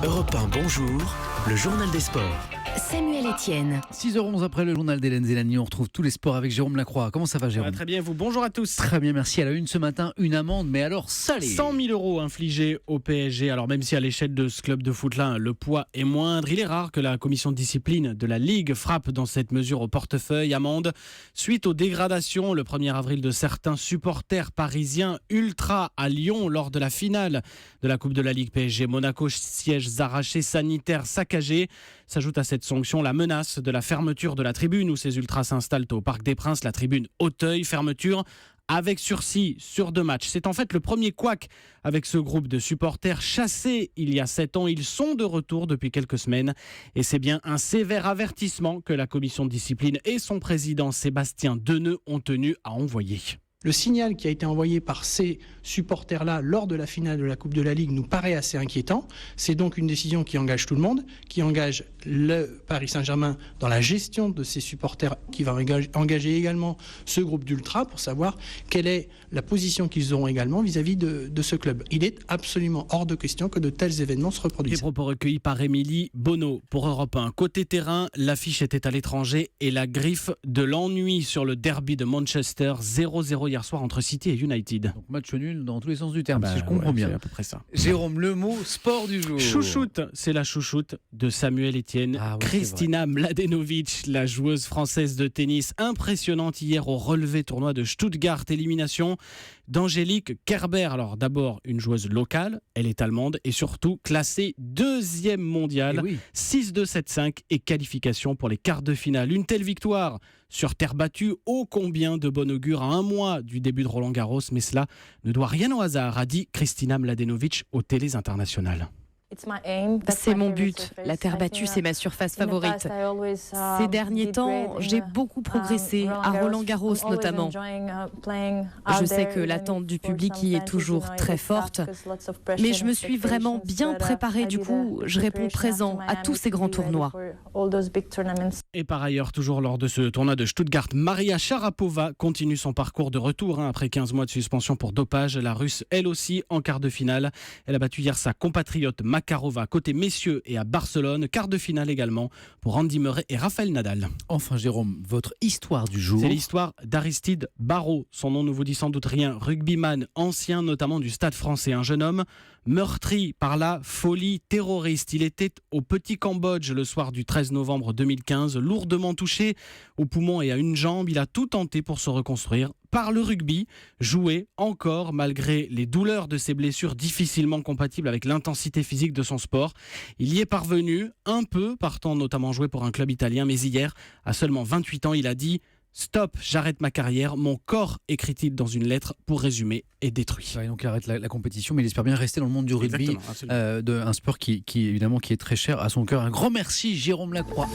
Europe 1, bonjour, le journal des sports. Samuel Etienne. 6h11 après le journal d'Hélène Zélani, on retrouve tous les sports avec Jérôme Lacroix. Comment ça va, Jérôme ? Très bien, vous. Bonjour à tous. Très bien, merci. À la une ce matin, une amende, mais alors salée. 100 000 € infligés au PSG. Alors même si à l'échelle de ce club de foot-là, le poids est moindre, il est rare que la commission de discipline de la Ligue frappe dans cette mesure au portefeuille. Amende suite aux dégradations le 1er avril de certains supporters parisiens ultra à Lyon lors de la finale de la Coupe de la Ligue PSG. Monaco, sièges arrachés, sanitaires saccagés. S'ajoute à cette sanction la menace de la fermeture de la tribune où ces ultras s'installent au Parc des Princes, la tribune Auteuil. Fermeture avec sursis sur 2 matchs. C'est en fait le premier couac avec ce groupe de supporters chassés il y a 7 ans. Ils sont de retour depuis quelques semaines et c'est bien un sévère avertissement que la commission de discipline et son président Sébastien Deneux ont tenu à envoyer. Le signal qui a été envoyé par ces supporters-là lors de la finale de la Coupe de la Ligue nous paraît assez inquiétant. C'est donc une décision qui engage tout le monde, qui engage le Paris Saint-Germain dans la gestion de ces supporters, qui va engager également ce groupe d'ultras pour savoir quelle est la position qu'ils auront également vis-à-vis de ce club. Il est absolument hors de question que de tels événements se reproduisent. Des propos recueillis par Émilie Bonneau pour Europe 1. Côté terrain, l'affiche était à l'étranger et la griffe de l'ennui sur le derby de Manchester, 0-0 hier soir entre City et United. Donc match nul dans tous les sens du terme, si je comprends bien. C'est à peu près ça. Jérôme, le mot sport du jour. Chouchoute, c'est la chouchoute de Samuel Etienne. Ah oui, Kristina Mladenovic, la joueuse française de tennis, impressionnante hier au relevé tournoi de Stuttgart. Élimination d'Angélique Kerber. Alors d'abord une joueuse locale, elle est allemande et surtout classée 2e mondiale. Et oui. 6-2, 7-5 et qualification pour les quarts de finale. Une telle victoire sur terre battue, ô combien de bon augure à un mois du début de Roland Garros, mais cela ne doit rien au hasard, a dit Kristina Mladenovic aux télés internationales. C'est mon but. La terre battue, c'est ma surface favorite. Ces derniers temps, j'ai beaucoup progressé, à Roland-Garros notamment. Je sais que l'attente du public y est toujours très forte, mais je me suis vraiment bien préparée. Du coup, je réponds présent à tous ces grands tournois. Et par ailleurs, toujours lors de ce tournoi de Stuttgart, Maria Sharapova continue son parcours de retour après 15 mois de suspension pour dopage. La Russe, elle aussi, en quart de finale. Elle a battu hier sa compatriote Makarova côté messieurs et à Barcelone. Quart de finale également pour Andy Murray et Rafael Nadal. Enfin, Jérôme, votre histoire du jour. C'est l'histoire d'Aristide Barrault. Son nom ne vous dit sans doute rien. Rugbyman ancien, notamment du Stade français. Un jeune homme meurtri par la folie terroriste. Il était au Petit Cambodge le soir du 13 novembre 2015. Lourdement touché au poumon et à une jambe. Il a tout tenté pour se reconstruire par le rugby, jouer encore malgré les douleurs de ses blessures difficilement compatibles avec l'intensité physique de son sport. Il y est parvenu, un peu, partant notamment jouer pour un club italien, mais hier, à seulement 28 ans, il a dit « Stop, j'arrête ma carrière, mon corps », écrit-il dans une lettre, pour résumer, est détruit. Ouais, donc il arrête la compétition, mais il espère bien rester dans le monde du rugby, Exactement, un sport qui évidemment qui est très cher à son cœur. Un grand merci, Jérôme Lacroix.